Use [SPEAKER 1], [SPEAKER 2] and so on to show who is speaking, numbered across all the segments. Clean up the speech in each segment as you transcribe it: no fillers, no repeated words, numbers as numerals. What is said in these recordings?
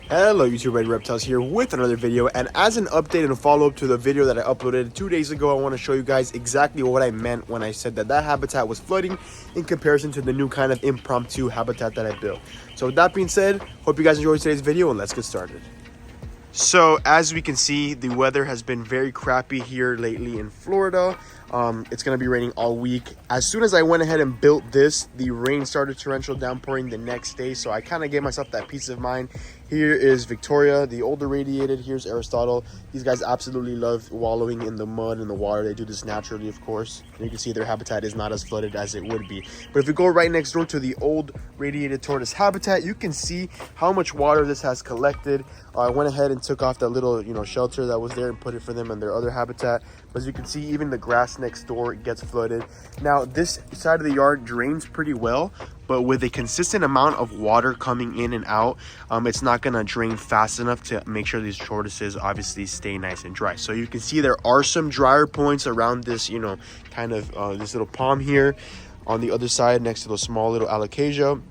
[SPEAKER 1] Hello YouTube, Red Reptiles here with another video, and as an update and a follow-up to the video that I uploaded 2 days ago, I want to show you guys exactly what I meant when I said that habitat was flooding in comparison to the new kind of impromptu habitat that I built. So with that being said, hope you guys enjoyed today's video and let's get started. So as we can see, the weather has been very crappy here lately in Florida. It's going to be raining all week. As soon as I went ahead and built this, the rain started torrential downpouring the next day. So I kind of gave myself that peace of mind. Here is Victoria, the older Radiated. Here's Aristotle. These guys absolutely love wallowing in the mud and the water. They do this naturally, of course. And you can see their habitat is not as flooded as it would be. But if we go right next door to the old Radiated tortoise habitat, you can see how much water this has collected. I went ahead and took off that little, shelter that was there and put it for them in their other habitat. But as you can see, even the grass next door gets flooded. Now, this side of the yard drains pretty well, but with a consistent amount of water coming in and out, it's not going to drain fast enough to make sure these tortoises obviously stay nice and dry. So you can see there are some drier points around this, this little pond here on the other side next to the small little alocasia.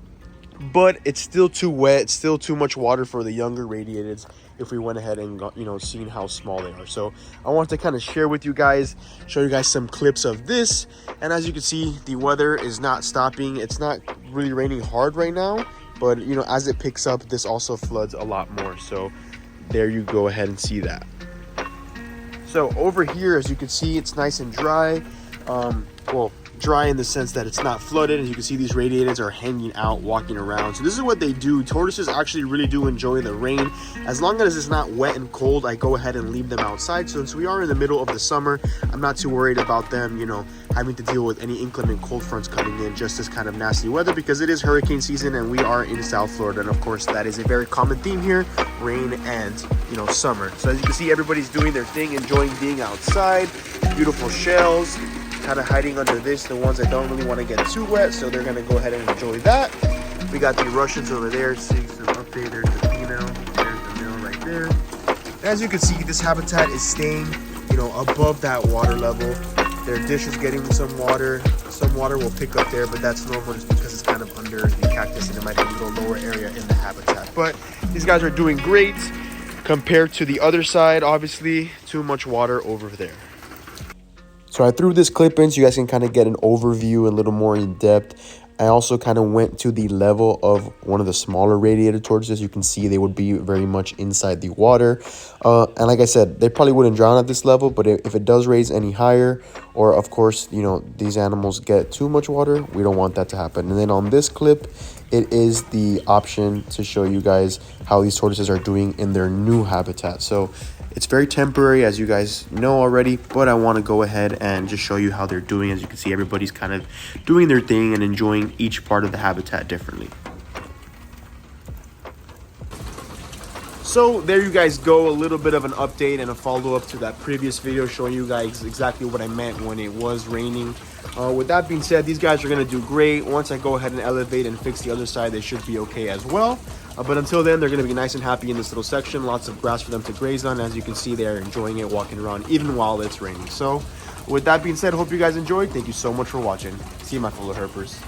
[SPEAKER 1] But it's still too wet. It's still too much water for the younger Radiateds if we went ahead and got, seeing how small they are. So I wanted to kind of share with you guys, show you guys some clips of this. And as you can see, the weather is not stopping. It's not really raining hard right now, but as it picks up, this also floods a lot more. So there you go ahead and see that. So over here, as you can see, it's nice and dry. Dry in the sense that it's not flooded. As you can see, these Radiateds are hanging out, walking around. So this is what they do. Tortoises actually really do enjoy the rain. As long as it's not wet and cold, I go ahead and leave them outside. So since we are in the middle of the summer, I'm not too worried about them, having to deal with any inclement cold fronts coming in, just this kind of nasty weather, because it is hurricane season and we are in South Florida. And of course, that is a very common theme here, rain and, summer. So as you can see, everybody's doing their thing, enjoying being outside. Beautiful shells. Kind of hiding under this, the ones that don't really want to get too wet, so they're going to go ahead and enjoy that. We got the Russians over there, seeing some update. There's the female, there's the male right there. And as you can see, this habitat is staying, above that water level. Their dish is getting some water. Some water will pick up there, but that's normal just because it's kind of under the cactus and it might be a little lower area in the habitat. But these guys are doing great compared to the other side. Obviously, too much water over there. So I threw this clip in so you guys can kind of get an overview a little more in depth. I also kind of went to the level of one of the smaller Radiated tortoises. You can see they would be very much inside the water. And like I said, they probably wouldn't drown at this level, but if it does raise any higher, or of course, these animals get too much water, we don't want that to happen. And then on this clip, it is the option to show you guys how these tortoises are doing in their new habitat. So it's very temporary, as you guys know already, but I want to go ahead and just show you how they're doing. As you can see, everybody's kind of doing their thing and enjoying each part of the habitat differently. So there you guys go, a little bit of an update and a follow-up to that previous video showing you guys exactly what I meant when it was raining. With that being said, these guys are going to do great. Once I go ahead and elevate and fix the other side, they should be okay as well. But until then, they're going to be nice and happy in this little section. Lots of grass for them to graze on. As you can see, they're enjoying it, walking around, even while it's raining. So with that being said, hope you guys enjoyed. Thank you so much for watching. See you, my fellow herpers.